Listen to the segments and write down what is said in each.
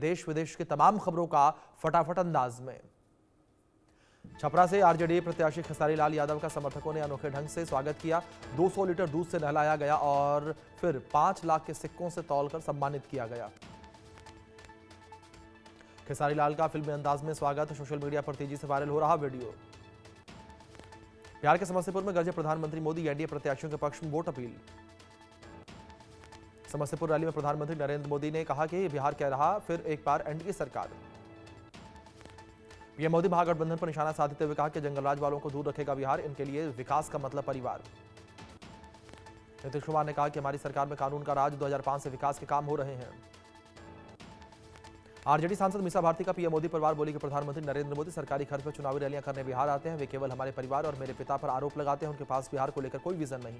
देश विदेश की तमाम खबरों का फटाफट अंदाज में। छपरा से आरजेडी प्रत्याशी खेसारी लाल यादव का समर्थकों ने अनोखे ढंग से स्वागत किया। 200 लीटर दूध से नहलाया गया और फिर 5 लाख के सिक्कों से तौलकर सम्मानित किया गया। खेसारी लाल का फिल्मी अंदाज में स्वागत, सोशल मीडिया पर तेजी से वायरल हो रहा वीडियो। बिहार के समस्तीपुर में गरजे प्रधानमंत्री मोदी, एनडीए प्रत्याशियों के पक्ष में वोट अपील। समस्तीपुर रैली में प्रधानमंत्री नरेंद्र मोदी ने कहा कि बिहार कह रहा फिर एक बार एनडीए सरकार। पीएम मोदी महागठबंधन पर निशाना साधते हुए कहा कि जंगलराज वालों को दूर रखेगा बिहार, इनके लिए विकास का मतलब परिवार। नीतीश कुमार ने कहा कि हमारी सरकार में कानून का राज, 2005 से विकास के काम हो रहे हैं। आरजेडी सांसद मीसा भारती का पीएम मोदी परिवार बोली कि प्रधानमंत्री नरेंद्र मोदी सरकारी खर्च पर चुनावी रैलियां करने बिहार आते हैं। वे केवल हमारे परिवार और मेरे पिता पर आरोप लगाते हैं, उनके पास बिहार को लेकर कोई विजन नहीं।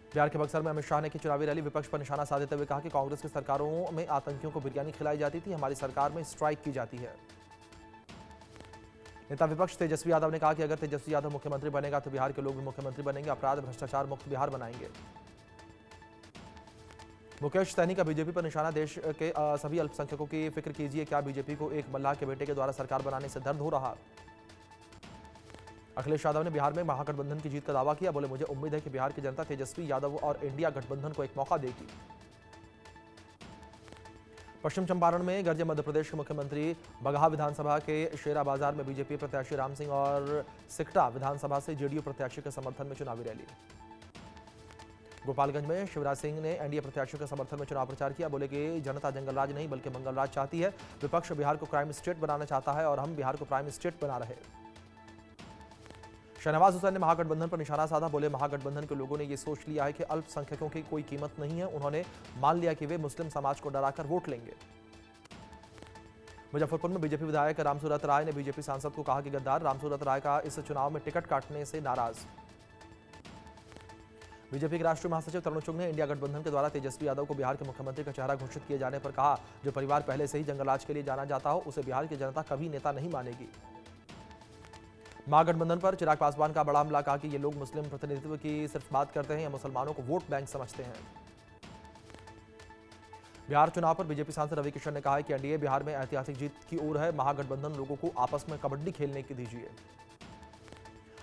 बिहार के बक्सर में अमित शाह ने की चुनावी रैली, विपक्ष पर निशाना साधते हुए कहा कि कांग्रेस की सरकारों में आतंकियों को बिरयानी खिलाई जाती थी, हमारी सरकार में स्ट्राइक की जाती है। नेता विपक्ष तेजस्वी यादव ने कहा कि अगर तेजस्वी यादव मुख्यमंत्री बनेगा तो बिहार के लोग भी मुख्यमंत्री बनेंगे, अपराध भ्रष्टाचार मुक्त बिहार बनाएंगे। मुकेश सहनी का बीजेपी पर निशाना, देश के सभी अल्पसंख्यकों की फिक्र कीजिए, क्या बीजेपी को एक मल्लाह के बेटे के द्वारा सरकार बनाने से दर्द हो रहा। अखिलेश यादव ने बिहार में महागठबंधन की जीत का दावा किया, बोले मुझे उम्मीद है कि बिहार की जनता तेजस्वी यादव और इंडिया गठबंधन को एक मौका देगी। पश्चिम चंपारण में गरजे मध्य प्रदेश के मुख्यमंत्री, बगहा विधानसभा के शेरा बाजार में बीजेपी प्रत्याशी राम सिंह और सिकटा विधानसभा से जेडीयू प्रत्याशी के समर्थन में चुनावी रैली। गोपालगंज में शिवराज सिंह ने एनडीए प्रत्याशियों के समर्थन में चुनाव प्रचार किया, बोले कि जनता जंगलराज नहीं बल्कि मंगलराज चाहती है। विपक्ष बिहार को क्राइम स्टेट बनाना चाहता है और हम बिहार को प्राइम स्टेट बना रहे। शहनवाज हुसैन ने महागठबंधन पर निशाना साधा, बोले महागठबंधन के लोगों ने यह सोच लिया है कि अल्पसंख्यकों की कोई कीमत नहीं है। उन्होंने मान लिया कि वे मुस्लिम समाज को डराकर वोट लेंगे। मुजफ्फरपुर में बीजेपी विधायक रामसूरत राय ने बीजेपी सांसद को कहा कि गद्दार। रामसूरत राय का इस चुनाव में टिकट काटने से नाराज। बीजेपी के राष्ट्रीय महासचिव तरुण चुग ने इंडिया गठबंधन के द्वारा तेजस्वी यादव को बिहार के मुख्यमंत्री का चेहरा घोषित किए जाने पर कहा, जो परिवार पहले से ही जंगलराज के लिए जाना जाता हो उसे बिहार की जनता कभी नेता नहीं मानेगी। महागठबंधन पर चिराग पासवान का बड़ा हमला, कहा कि ये लोग मुस्लिम प्रतिनिधित्व की सिर्फ बात करते हैं या मुसलमानों को वोट बैंक समझते हैं। बिहार चुनाव पर बीजेपी सांसद रवि किशन ने कहा कि एनडीए बिहार में ऐतिहासिक जीत की ओर है, महागठबंधन लोगों को आपस में कबड्डी खेलने की दीजिए।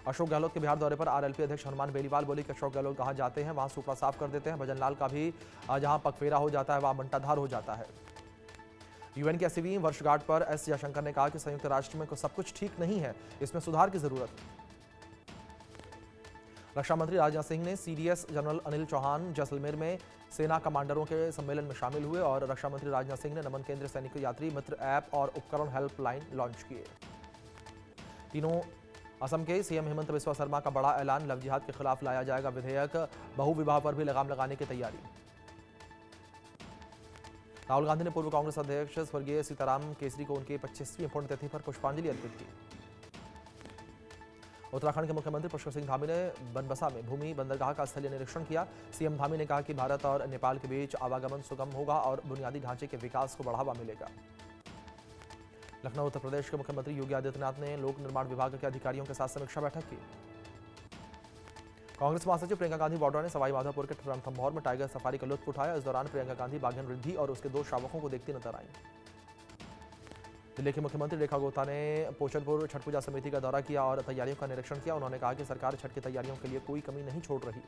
अशोक गहलोत के बिहार दौरे पर आरएलपी अध्यक्ष हनुमान बेनीवाल बोले कि अशोक गहलोत कहां जाते हैं वहां सुपड़ा साफ कर देते हैं। भजन लाल का भी जहां पगफेरा हो जाता है वहां बंटाधार हो जाता है। यूएन की 80वीं वर्षगांठ पर एस जयशंकर ने कहा कि संयुक्त राष्ट्र में सब कुछ ठीक नहीं है, इसमें सुधार की जरूरत है। रक्षा मंत्री राजनाथ सिंह ने सीडीएस जनरल अनिल चौहान जैसलमेर में सेना कमांडरों के सम्मेलन में शामिल हुए और रक्षा मंत्री राजनाथ सिंह ने नमन केंद्र सैनिक यात्री मित्र ऐप और उपकरण हेल्पलाइन लॉन्च किए। तीनों असम के सीएम हेमंत बिस्वा शर्मा का बड़ा ऐलान, लव जिहाद के खिलाफ लाया जाएगा विधेयक, बहुविवाह पर भी लगाम लगाने की तैयारी। राहुल गांधी ने पूर्व कांग्रेस अध्यक्ष स्वर्गीय सीताराम केसरी को उनकी 25वीं पुण्यतिथि पर पुष्पांजलि अर्पित की। उत्तराखंड के मुख्यमंत्री पुष्कर सिंह धामी ने बनबसा में भूमि बंदरगाह का स्थलीय निरीक्षण किया। सीएम धामी ने कहा कि भारत और नेपाल के बीच आवागमन सुगम होगा और बुनियादी ढांचे के विकास को बढ़ावा मिलेगा। लखनऊ उत्तर प्रदेश के मुख्यमंत्री योगी आदित्यनाथ ने लोक निर्माण विभाग के अधिकारियों के साथ समीक्षा बैठक की। कांग्रेस महासचिव प्रियंका गांधी वाड्रा ने सवाई माधोपुर के रणथंभौर में टाइगर सफारी का लुत्फ उठाया। इस दौरान प्रियंका गांधी बाघन रिद्धि और उसके 2 शावकों को देखती नजर आईं। दिल्ली के मुख्यमंत्री रेखा गुप्ता ने पोचनपुर छठ पूजा समिति का दौरा किया और तैयारियों का निरीक्षण किया। उन्होंने कहा कि सरकार छठ की तैयारियों के लिए कोई कमी नहीं छोड़ रही।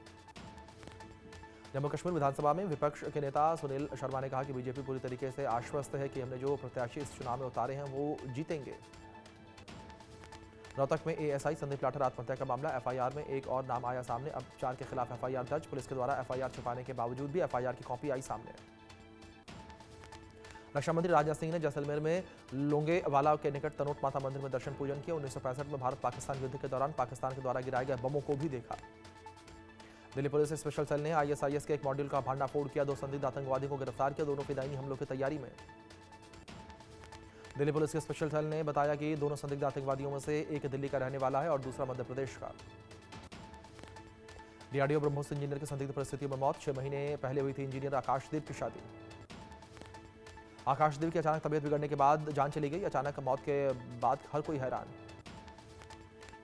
जम्मू कश्मीर विधानसभा में विपक्ष के नेता सुनील शर्मा ने कहा कि बीजेपी पूरी तरीके से आश्वस्त है कि हमने जो प्रत्याशी इस चुनाव में उतारे हैं वो जीतेंगे। रोहतक में एएसआई संदीप लाठर आत्महत्या का मामला, एफआईआर में एक और नाम आया सामने। अब 4 के खिलाफ एफआईआर दर्ज। पुलिस के द्वारा एफआईआर छिपाने के बावजूद भी एफआईआर की कॉपी आई सामने। रक्षा मंत्री राजनाथ सिंह ने जैसलमेर में लोंगेवाला के निकट तनोट माता मंदिर में दर्शन पूजन किया। 1965 में भारत पाकिस्तान युद्ध के दौरान पाकिस्तान के द्वारा गिराए गए बमों को भी देखा। दिल्ली पुलिस स्पेशल सेल ने आईएसआईएस के एक मॉड्यूल का भांडाफोड़ किया। 2 संदिग्ध आतंकवादियों को गिरफ्तार किया, दोनों फिदायी हमलों की तैयारी में। दिल्ली पुलिस के स्पेशल सेल ने बताया कि दोनों संदिग्ध आतंकवादियों में से एक दिल्ली का रहने वाला है और दूसरा मध्य प्रदेश का। डीआरडीओ ब्रह्मोस इंजीनियर की संदिग्ध परिस्थितियों में मौत। 6 महीने पहले हुई थी इंजीनियर आकाशदेव की शादी। आकाशदेव की अचानक तबीयत बिगड़ने के बाद जान चली गई। अचानक मौत के बाद हर कोई हैरान।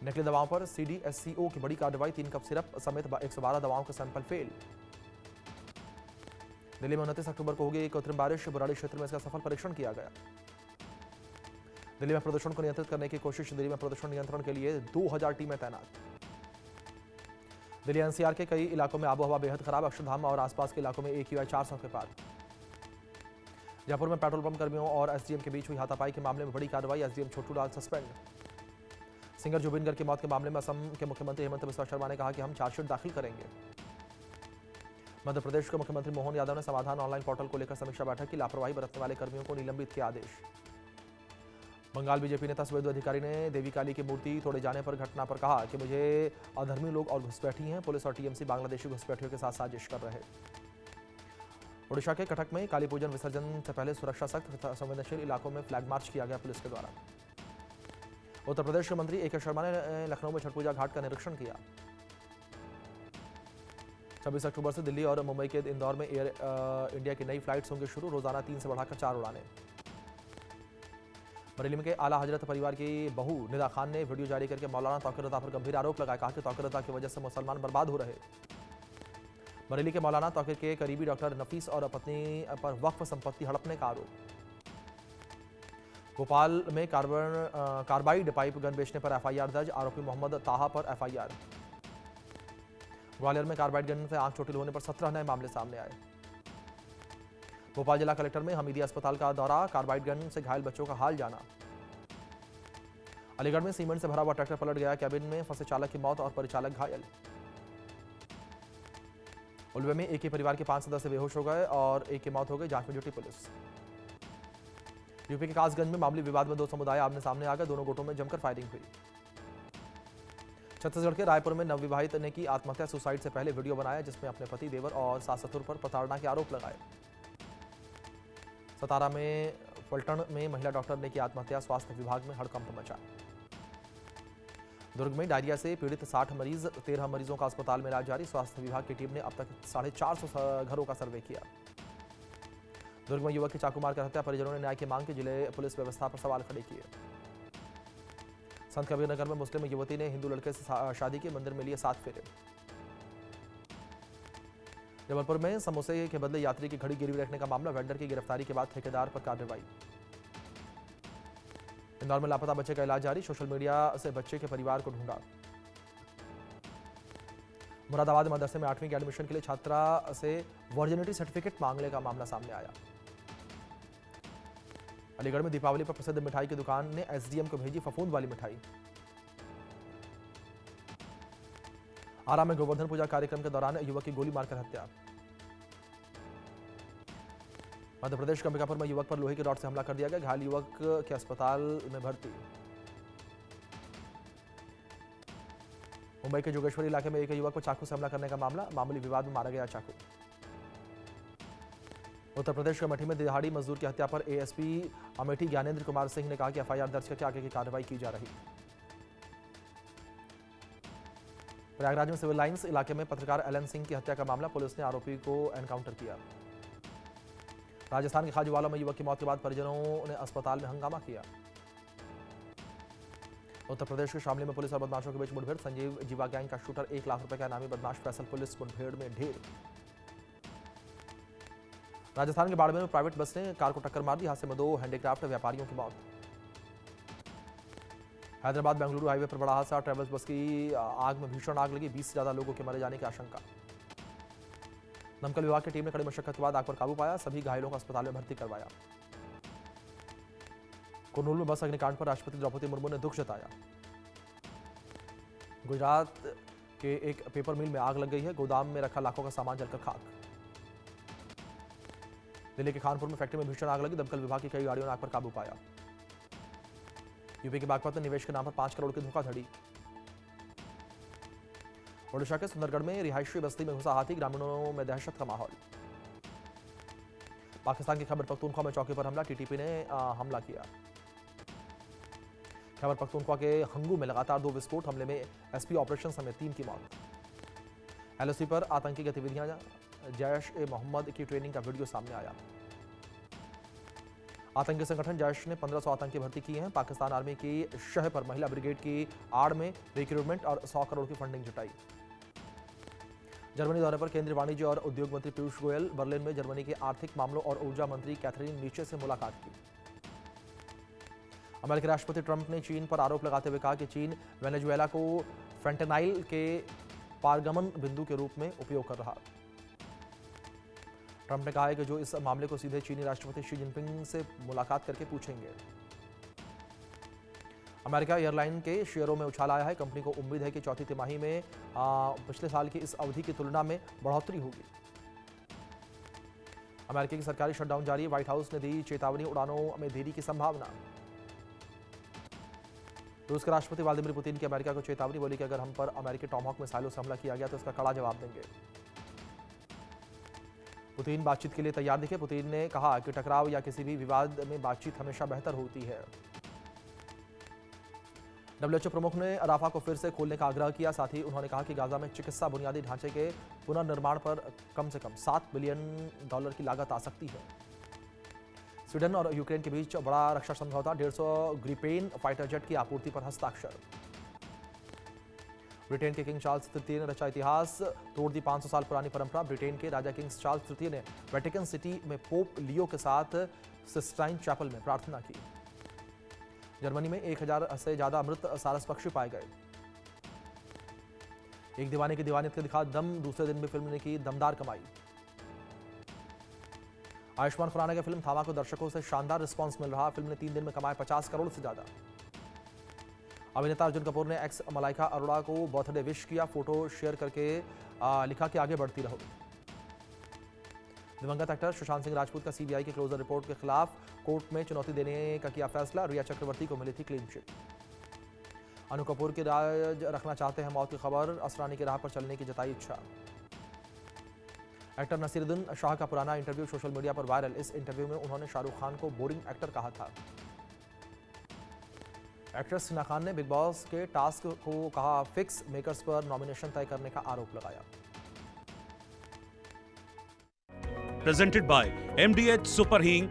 नकली दवाओं पर सीडीएससीओ की बड़ी कार्रवाई। 3 कप सिरप समेत 112 दवाओं के सैंपल फेल। दिल्ली में 29 अक्टूबर को होगी एक कृत्रिम बारिश, बुराड़ी क्षेत्र में इसका सफल परीक्षण किया गया। दिल्ली में प्रदूषण को नियंत्रित करने की कोशिश, दिल्ली में प्रदूषण नियंत्रण के लिए 2000 टीमें तैनात। दिल्ली एनसीआर के कई इलाकों में आबोहवा बेहद खराब, अक्षरधाम और आसपास के इलाकों में AQI 400 के पार। जयपुर में पेट्रोल पंप कर्मियों और एसडीएम के बीच हुई हाथापाई के मामले में बड़ी कार्रवाई, एसडीएम छोटू लाल सस्पेंड। सिंगर जुबिन गर्ग की मौत के मामले में असम के मुख्यमंत्री हेमंत बिस्वा शर्मा ने कहा कि हम चार्जशीट दाखिल करेंगे। मध्य प्रदेश के मुख्यमंत्री मोहन यादव ने समाधान ऑनलाइन पोर्टल को लेकर समीक्षा बैठक की, लापरवाही बरतने वाले कर्मियों को निलंबित के आदेश। बंगाल बीजेपी नेता सुवेंदु अधिकारी ने देवी काली की मूर्ति तोड़े जाने पर घटना पर कहा कि मुझे अधर्मी लोग और घुसपैठी हैं, पुलिस और टीएमसी बांग्लादेशी घुसपैठियों के साथ साजिश कर रहे। ओडिशा के कटक में काली पूजन विसर्जन से पहले सुरक्षा सख्त, संवेदनशील इलाकों में फ्लैग मार्च किया गया पुलिस के द्वारा। उत्तर प्रदेश के मंत्री AK शर्मा ने लखनऊ में छठ पूजा घाट का निरीक्षण किया। 26 अक्टूबर से दिल्ली और मुंबई के इंदौर में एयर इंडिया की नई फ्लाइट्स होंगी शुरू, रोजाना 3 से बढ़ाकर 4 उड़ानें। बरेली में के आला हजरत परिवार की बहू निदा खान ने वीडियो जारी करके मौलाना तौकीर रज़ा पर गंभीर आरोप लगाया, कहा कि तौकीर रज़ा की वजह से मुसलमान बर्बाद हो रहे। बरेली के मौलाना तौकीर के करीबी डॉक्टर नफीस और पत्नी पर वक्फ संपत्ति हड़पने का आरोप। भोपाल में कार्बाइड पाइप गन बेचने पर FIR दर्ज, आरोपी मोहम्मद ताहा पर FIR। ग्वालियर में कार्बाइड गन से आंख चोटिल होने पर 17 नए मामले सामने आए। भोपाल जिला कलेक्टर में हमीदिया अस्पताल का दौरा, कार्बाइड गन से घायल बच्चों का हाल जाना। अलीगढ़ में सीमेंट से भरा हुआ ट्रैक्टर पलट गया, कैबिन में फंसे चालक की मौत और परिचालक घायल। उलवे में एक ही परिवार के 5 सदस्य बेहोश हो गए और एक की मौत हो गई, जांच में जुटी पुलिस। यूपी के कासगंज में मामूली विवाद में 2 समुदाय आमने सामने आ गए, दोनों गुटों में जमकर फायरिंग हुई। छत्तीसगढ़ के रायपुर में नवविवाहित ने की आत्महत्या, सुसाइड से पहले वीडियो बनाया जिसमें अपने पति, देवर और सास ससुर पर प्रताड़ना के आरोप लगाए। सतारा में पलटन में महिला डॉक्टर ने की आत्महत्या, स्वास्थ्य विभाग में हड़कंप मचा। दुर्ग में डायरिया से पीड़ित 60 मरीज, 13 मरीजों का अस्पताल में इलाज जारी, स्वास्थ्य विभाग की टीम ने अब तक 450 घरों का सर्वे किया। दुर्ग में युवक की चाकू मारकर हत्या, परिजनों ने न्याय की मांग की, जिले पुलिस व्यवस्था पर सवाल खड़े किए। संत कबीर नगर में मुस्लिम युवती ने हिंदू लड़के से शादी की, मंदिर में लिए 7 फेरे। जबलपुर में समोसे के बदले यात्री की घड़ी गिरवी रखने का मामला, वेंडर की गिरफ्तारी के बाद ठेकेदार पर कार्रवाई। इंदौर में लापता बच्चे का इलाज जारी, सोशल मीडिया से बच्चे के परिवार को ढूंढा। मुरादाबाद मदरसे में 8वीं के एडमिशन के लिए छात्रा से वर्जिनिटी सर्टिफिकेट मांगने का मामला सामने आया। अलीगढ़ में दीपावली पर प्रसिद्ध मिठाई की दुकान ने एसडीएम को भेजी फफूंद वाली मिठाई। आरा में गोवर्धन पूजा कार्यक्रम के दौरान युवक की गोली मारकर हत्या। मध्य प्रदेश के अंबिकापुर में युवक पर लोहे की रॉड से हमला कर दिया गया, घायल युवक के अस्पताल में भर्ती। मुंबई के जोगेश्वरी इलाके में एक युवक पर चाकू से हमला करने का मामला, मामूली विवाद में मारा गया चाकू। उत्तर प्रदेश के अमेठी में दिहाड़ी मजदूर की हत्या पर एएसपी अमेठी ज्ञानेंद्र कुमार सिंह ने कहा कि FIR दर्ज करके आगे की कार्रवाई की जा रही। प्रयागराज में सिविल लाइंस इलाके में पत्रकार LN सिंह की हत्या का मामला, पुलिस ने आरोपी को एनकाउंटर किया। राजस्थान के खाजूवाला में युवक की मौत के बाद परिजनों ने अस्पताल में हंगामा किया। उत्तर प्रदेश के शामली में पुलिस और बदमाशों के बीच मुठभेड़, संजीव जीवा गैंग का शूटर 1 लाख रुपए का इनामी बदमाश फैसल पुलिस मुठभेड़ में ढेर। राजस्थान के बाड़मेर में प्राइवेट बस ने कार को टक्कर मार दी, हादसे में 2 हैंडीक्राफ्ट व्यापारियों की मौत। हैदराबाद बेंगलुरु हाईवे पर बड़ा हादसा, ट्रैवल्स बस की आग में भीषण आग लगी, 20 से ज्यादा लोगों के मारे जाने की आशंका। दमकल विभाग की टीम ने कड़ी मशक्कत के बाद आग पर काबू पाया, सभी घायलों को अस्पताल में भर्ती करवाया। कुर्नूल में बस अग्निकांड पर राष्ट्रपति द्रौपदी मुर्मू ने दुख जताया। गुजरात के एक पेपर मिल में आग लग गई है, गोदाम में रखा लाखों का सामान जलकर खाक। दिल्ली के खानपुर में फैक्ट्री में भीषण आग लगी, दमकल विभाग की कई गाड़ियों ने आग पर काबू पाया। यूपी के बागपत में निवेश के नाम पर 5 करोड़ की धोखाधड़ी। ओडिशा के सुंदरगढ़ में रिहायशी बस्ती में घुसा हाथी, ग्रामीणों में दहशत का माहौल। पाकिस्तान की खैबर पख्तूनख्वा में चौकी पर हमला, टीटीपी ने हमला किया। खैबर पख्तूनख्वा के हंगू में लगातार 2 विस्फोट, हमले में एसपी ऑपरेशन समेत 3 की मौत। LOC पर आतंकी गतिविधियां, जैश-ए-मोहम्मद की ट्रेनिंग का वीडियो सामने आया। आतंकी संगठन जैश ने 1500 आतंकी भर्ती किए हैं, पाकिस्तान आर्मी की शह पर महिला ब्रिगेड की आड़ में रिक्रूटमेंट और 100 करोड़ की फंडिंग जुटाई। जर्मनी दौरे पर केंद्रीय वाणिज्य और उद्योग मंत्री पीयूष गोयल बर्लिन में जर्मनी के आर्थिक मामलों और ऊर्जा मंत्री कैथरीन नीचे से मुलाकात की। अमेरिकी राष्ट्रपति ट्रंप ने चीन पर आरोप लगाते हुए कहा कि चीन वेनेजुएला को फेंटेनाइल के पारगमन बिंदु के रूप में उपयोग कर रहा। ट्रंप ने कहा है कि जो इस मामले को सीधे चीनी राष्ट्रपति शी जिनपिंग से मुलाकात करके पूछेंगे। अमेरिका एयरलाइन के शेयरों में उछाल आया है। कंपनी को उम्मीद है कि चौथी तिमाही में पिछले साल की इस अवधि की तुलना में बढ़ोतरी होगी। अमेरिका की सरकारी शटडाउन जारी। व्हाइट हाउस ने दी चेतावनी, उड़ानों में देरी की संभावना। रूस के राष्ट्रपति व्लादिमीर पुतिन की अमेरिका को चेतावनी, बोली कि अगर हम पर अमेरिकी टॉमहॉक मिसाइलों से हमला किया गया तो इसका कड़ा जवाब देंगे। पुतिन बातचीत के लिए तैयार दिखे। पुतिन ने कहा कि टकराव या किसी भी विवाद में बातचीत हमेशा बेहतर होती है। डब्ल्यूएचओ प्रमुख ने राफा को फिर से खोलने का आग्रह किया। साथ ही उन्होंने कहा कि गाजा में चिकित्सा बुनियादी ढांचे के पुनर्निर्माण पर कम से कम $7 बिलियन की लागत आ सकती है। स्वीडन और यूक्रेन के बीच बड़ा रक्षा समझौता, 150 ग्रिपेन फाइटर जेट की आपूर्ति पर हस्ताक्षर। ब्रिटेन के किंग चार्ल्स तृतीय ने रचा इतिहास, तोड़ दी 500 साल पुरानी परंपरा। ब्रिटेन के राजा किंग चार्ल्स तृतीय ने वेटिकन सिटी में पोप लियो के साथ सिस्टाइन चैपल में प्रार्थना की। जर्मनी में 1000 से ज्यादा मृत सारस पक्षी पाए गए। एक दीवाने की दीवानियत का दिखा दम, दूसरे दिन भी फिल्म ने की दमदार कमाई। आयुष्मान खुराना की फिल्म थामा को दर्शकों से शानदार रिस्पांस मिल रहा। फिल्म ने 3 दिन में कमाए 50 करोड़ से ज्यादा। अभिनेता अर्जुन कपूर ने एक्स मलाइका अरोड़ा को बर्थडे विश किया। फोटो शेयर करके लिखा कि आगे बढ़ती रहो। दिवंगत एक्टर सुशांत सिंह राजपूत का सीबीआई की क्लोजर रिपोर्ट के खिलाफ कोर्ट में चुनौती देने का किया फैसला। रिया चक्रवर्ती को मिली थी क्लीन चिट। अनु कपूर की राज रखना चाहते हैं मौत की खबर, असरानी की राह पर चलने की जताई इच्छा। एक्टर नसीरुद्दीन शाह का पुराना इंटरव्यू सोशल मीडिया पर वायरल। इस इंटरव्यू में उन्होंने शाहरुख खान को बोरिंग एक्टर कहा था। एक्ट्रेस हिना खान ने बिग बॉस के टास्क को कहा फिक्स, मेकर्स पर नॉमिनेशन तय करने का आरोप लगाया। Presented by MDH Super Hing